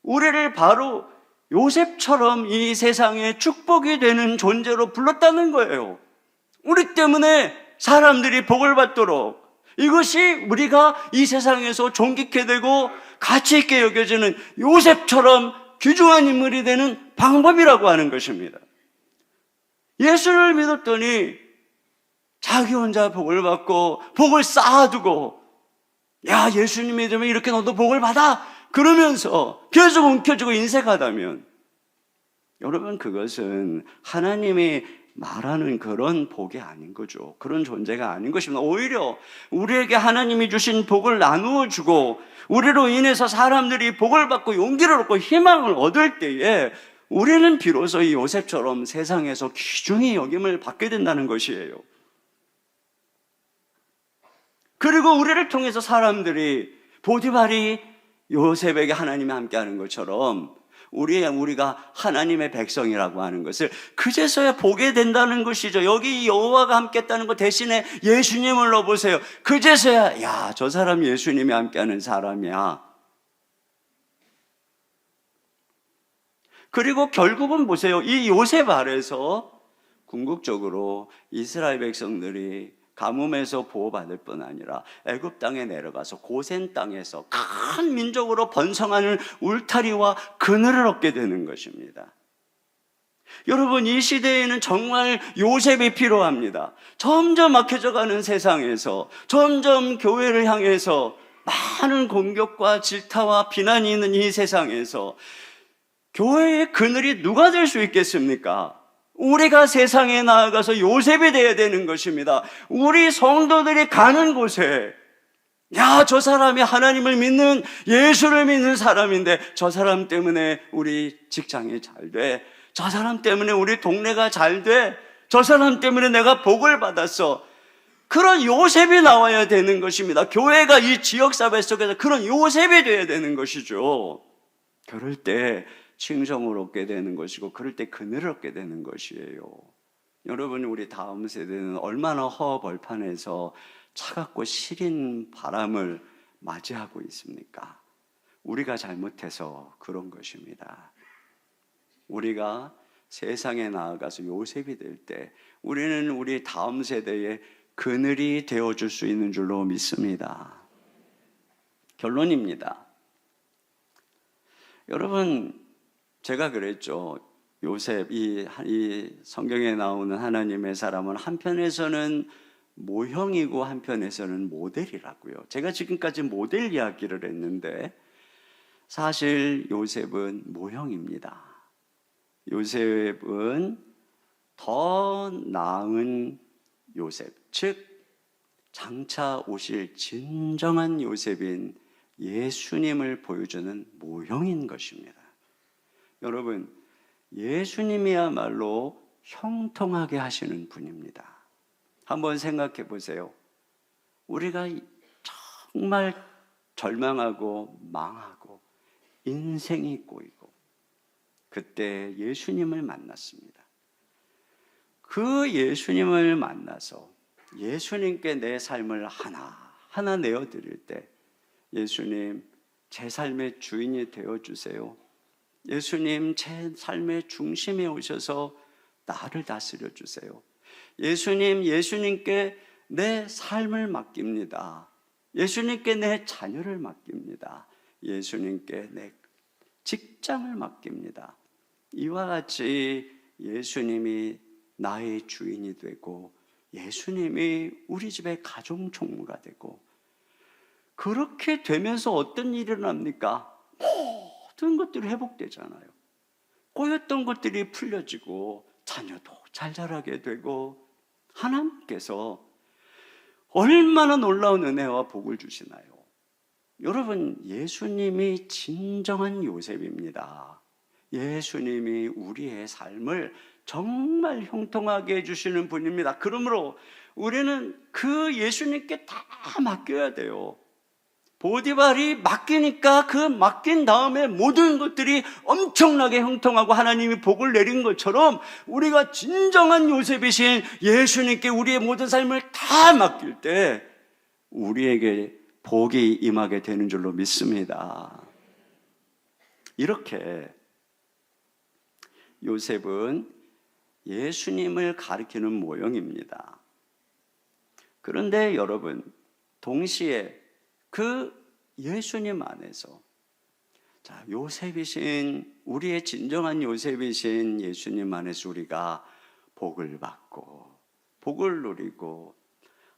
우리를 바로 요셉처럼 이 세상에 축복이 되는 존재로 불렀다는 거예요. 우리 때문에 사람들이 복을 받도록, 이것이 우리가 이 세상에서 존귀케 되고 가치 있게 여겨지는 요셉처럼 귀중한 인물이 되는 방법이라고 하는 것입니다. 예수를 믿었더니 자기 혼자 복을 받고 복을 쌓아두고, 야, 예수님 믿으면 이렇게 너도 복을 받아 그러면서 계속 움켜쥐고 인색하다면, 여러분, 그것은 하나님이 말하는 그런 복이 아닌 거죠. 그런 존재가 아닌 것입니다. 오히려 우리에게 하나님이 주신 복을 나누어 주고 우리로 인해서 사람들이 복을 받고 용기를 얻고 희망을 얻을 때에 우리는 비로소 이 요셉처럼 세상에서 귀중히 여김을 받게 된다는 것이에요. 그리고 우리를 통해서 사람들이 보디발이 요셉에게 하나님이 함께하는 것처럼 우리가 하나님의 백성이라고 하는 것을 그제서야 보게 된다는 것이죠. 여기 여호와가 함께했다는 것 대신에 예수님을 넣어보세요. 그제서야, 야, 저 사람 예수님이 함께하는 사람이야. 그리고 결국은 보세요. 이 요셉 아래서 궁극적으로 이스라엘 백성들이 가뭄에서 보호받을 뿐 아니라 애굽 땅에 내려가서 고센 땅에서 큰 민족으로 번성하는 울타리와 그늘을 얻게 되는 것입니다. 여러분, 이 시대에는 정말 요셉이 필요합니다. 점점 막혀져가는 세상에서, 점점 교회를 향해서 많은 공격과 질타와 비난이 있는 이 세상에서 교회의 그늘이 누가 될 수 있겠습니까? 우리가 세상에 나아가서 요셉이 되어야 되는 것입니다. 우리 성도들이 가는 곳에, 야, 저 사람이 하나님을 믿는, 예수를 믿는 사람인데 저 사람 때문에 우리 직장이 잘 돼, 저 사람 때문에 우리 동네가 잘 돼, 저 사람 때문에 내가 복을 받았어. 그런 요셉이 나와야 되는 것입니다. 교회가 이 지역사회 속에서 그런 요셉이 되어야 되는 것이죠. 그럴 때 칭송을 얻게 되는 것이고, 그럴 때 그늘을 얻게 되는 것이에요. 여러분, 우리 다음 세대는 얼마나 허벌판에서 차갑고 시린 바람을 맞이하고 있습니까? 우리가 잘못해서 그런 것입니다. 우리가 세상에 나아가서 요셉이 될 때 우리는 우리 다음 세대의 그늘이 되어줄 수 있는 줄로 믿습니다. 결론입니다. 여러분, 제가 그랬죠. 요셉, 이 성경에 나오는 하나님의 사람은 한편에서는 모형이고 한편에서는 모델이라고요. 제가 지금까지 모델 이야기를 했는데 사실 요셉은 모형입니다. 요셉은 더 나은 요셉, 즉 장차 오실 진정한 요셉인 예수님을 보여주는 모형인 것입니다. 여러분, 예수님이야말로 형통하게 하시는 분입니다. 한번 생각해 보세요. 우리가 정말 절망하고 망하고 인생이 꼬이고 그때 예수님을 만났습니다. 그 예수님을 만나서 예수님께 내 삶을 하나하나 내어드릴 때, 예수님, 제 삶의 주인이 되어주세요. 예수님, 제 삶의 중심에 오셔서 나를 다스려 주세요. 예수님, 예수님께 내 삶을 맡깁니다. 예수님께 내 자녀를 맡깁니다. 예수님께 내 직장을 맡깁니다. 이와 같이 예수님이 나의 주인이 되고 예수님이 우리 집의 가정 총무가 되고, 그렇게 되면서 어떤 일이 일어납니까? 모든 것들이 회복되잖아요. 꼬였던 것들이 풀려지고 자녀도 잘 자라게 되고, 하나님께서 얼마나 놀라운 은혜와 복을 주시나요? 여러분, 예수님이 진정한 요셉입니다. 예수님이 우리의 삶을 정말 형통하게 해주시는 분입니다. 그러므로 우리는 그 예수님께 다 맡겨야 돼요. 보디발이 맡기니까 그 맡긴 다음에 모든 것들이 엄청나게 형통하고 하나님이 복을 내린 것처럼, 우리가 진정한 요셉이신 예수님께 우리의 모든 삶을 다 맡길 때 우리에게 복이 임하게 되는 줄로 믿습니다. 이렇게 요셉은 예수님을 가리키는 모형입니다. 그런데 여러분, 동시에 그 예수님 안에서, 자, 요셉이신, 우리의 진정한 요셉이신 예수님 안에서 우리가 복을 받고 복을 누리고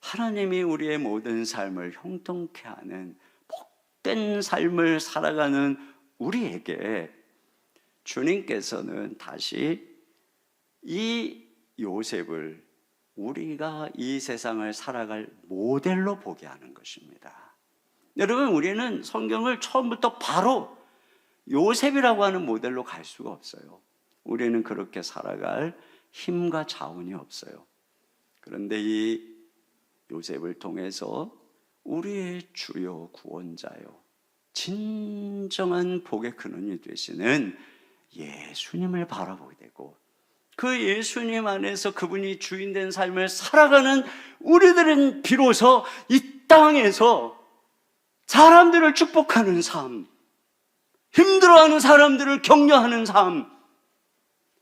하나님이 우리의 모든 삶을 형통케 하는 복된 삶을 살아가는 우리에게 주님께서는 다시 이 요셉을 우리가 이 세상을 살아갈 모델로 보게 하는 것입니다. 여러분, 우리는 성경을 처음부터 바로 요셉이라고 하는 모델로 갈 수가 없어요. 우리는 그렇게 살아갈 힘과 자원이 없어요. 그런데 이 요셉을 통해서 우리의 주요 구원자요, 진정한 복의 근원이 되시는 예수님을 바라보게 되고, 그 예수님 안에서 그분이 주인된 삶을 살아가는 우리들은 비로소 이 땅에서 사람들을 축복하는 삶, 힘들어하는 사람들을 격려하는 삶,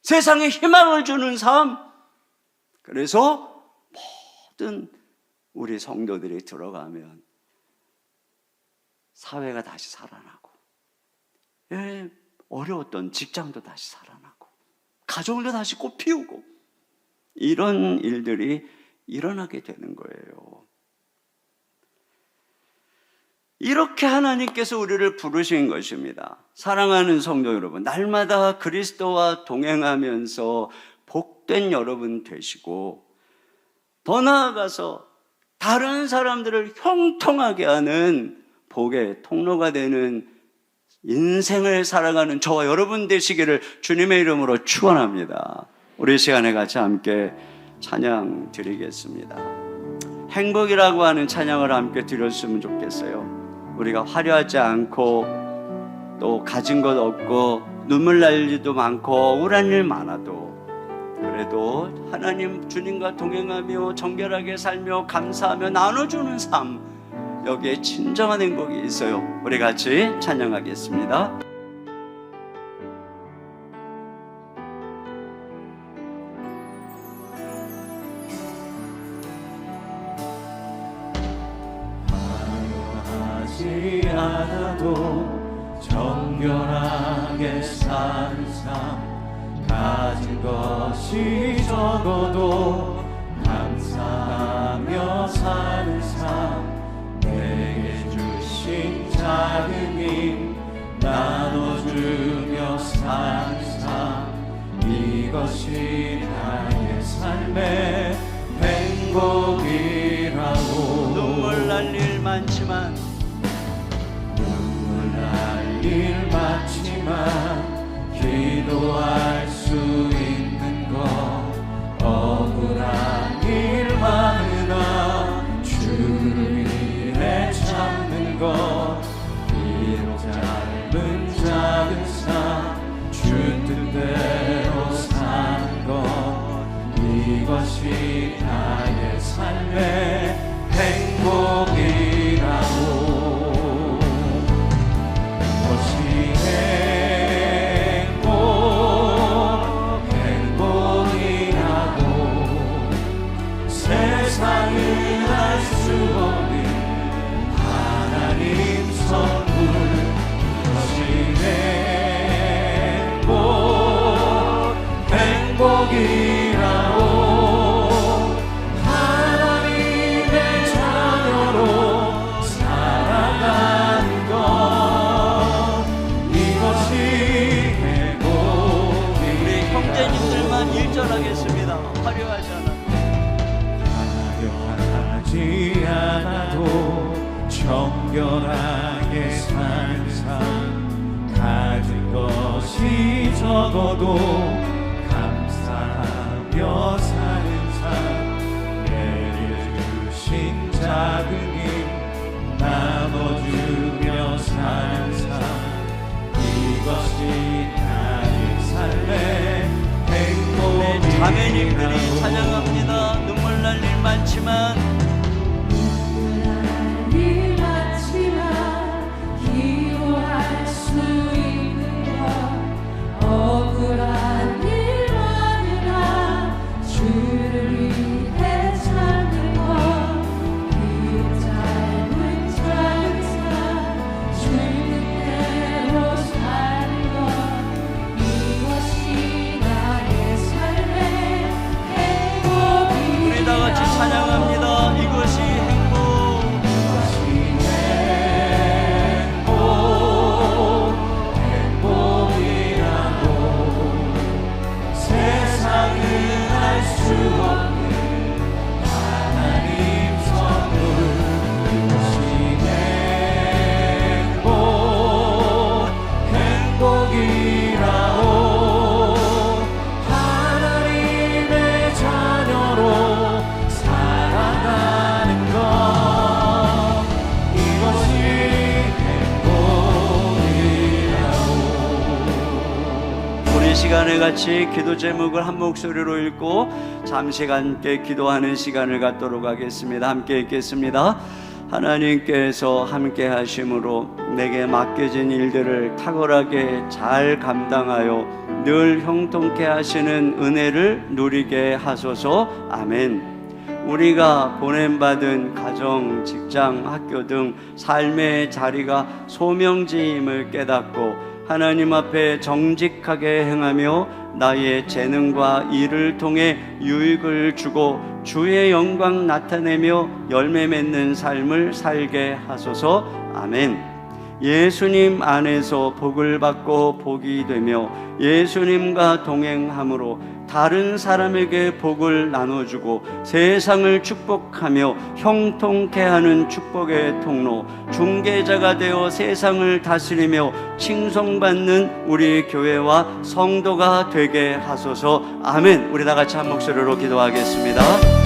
세상에 희망을 주는 삶, 그래서 모든 우리 성도들이 들어가면 사회가 다시 살아나고, 어려웠던 직장도 다시 살아나고, 가정을 다시 꽃피우고 이런 일들이 일어나게 되는 거예요. 이렇게 하나님께서 우리를 부르신 것입니다. 사랑하는 성도 여러분, 날마다 그리스도와 동행하면서 복된 여러분 되시고, 더 나아가서 다른 사람들을 형통하게 하는 복의 통로가 되는 인생을 살아가는 저와 여러분 되시기를 주님의 이름으로 축원합니다. 우리 시간에 같이 함께 찬양 드리겠습니다. 행복이라고 하는 찬양을 함께 드렸으면 좋겠어요. 우리가 화려하지 않고 또 가진 것 없고 눈물 날 일도 많고 억울한 일 많아도 그래도 하나님 주님과 동행하며 정결하게 살며 감사하며 나눠주는 삶, 여기에 진정한 행복이 있어요. 우리 같이 찬양하겠습니다. 하지 않아도 정결하게 사는 삶, 가진 것이 적어도 감사하며 사는 삶, 내게 주신 작은 힘 나눠주며 사는 삶, 이것이 나의 삶의 행복이라고. 눈물 날 일 많지만 일 많지만 기도할 수 있는 것, 억울한 일 많으나 주를 위해 참는 것, 비록 짧은 작은 삶 주 뜻대로 사는 것, 이것이 나의 삶의 행복이라고. 세상은 알 수 없는 하나님 선물, 이것이 행복이라고. 하나님의 자녀로 살아가는 것, 이것이 행복이라고. 우리 형제님들만 일절하겠습니다. 화려하지 않아 하지 않아도 정결하게 사는 삶, 가진 것이 적어도 감사하며 사는 삶, 내게 주신 작은 힘 나눠주며 사는 삶, 이것이 나의 삶의 행복이라고. 자매님들이 찬양합니다. 눈물 날 일 많지만 기도할 수 있는 것, 억울한 일 많으나 주를 위해 찾는 것, 비록 짧은 작은 삶 주 뜻대로 사는 것, 이것이 나의 삶의 행복이. 우리 다 같이 찬양합니다. 이것이 시간에 같이 기도 제목을 한 목소리로 읽고 잠시 함께 기도하는 시간을 갖도록 하겠습니다. 함께 읽겠습니다. 하나님께서 함께 하심으로 내게 맡겨진 일들을 탁월하게 잘 감당하여 늘 형통케 하시는 은혜를 누리게 하소서. 아멘. 우리가 보냄받은 가정, 직장, 학교 등 삶의 자리가 소명지임을 깨닫고 하나님 앞에 정직하게 행하며 나의 재능과 일을 통해 유익을 주고 주의 영광 나타내며 열매 맺는 삶을 살게 하소서. 아멘. 예수님 안에서 복을 받고 복이 되며 예수님과 동행함으로 다른 사람에게 복을 나눠주고 세상을 축복하며 형통케 하는 축복의 통로, 중개자가 되어 세상을 다스리며 칭송받는 우리 교회와 성도가 되게 하소서. 아멘. 우리 다 같이 한 목소리로 기도하겠습니다.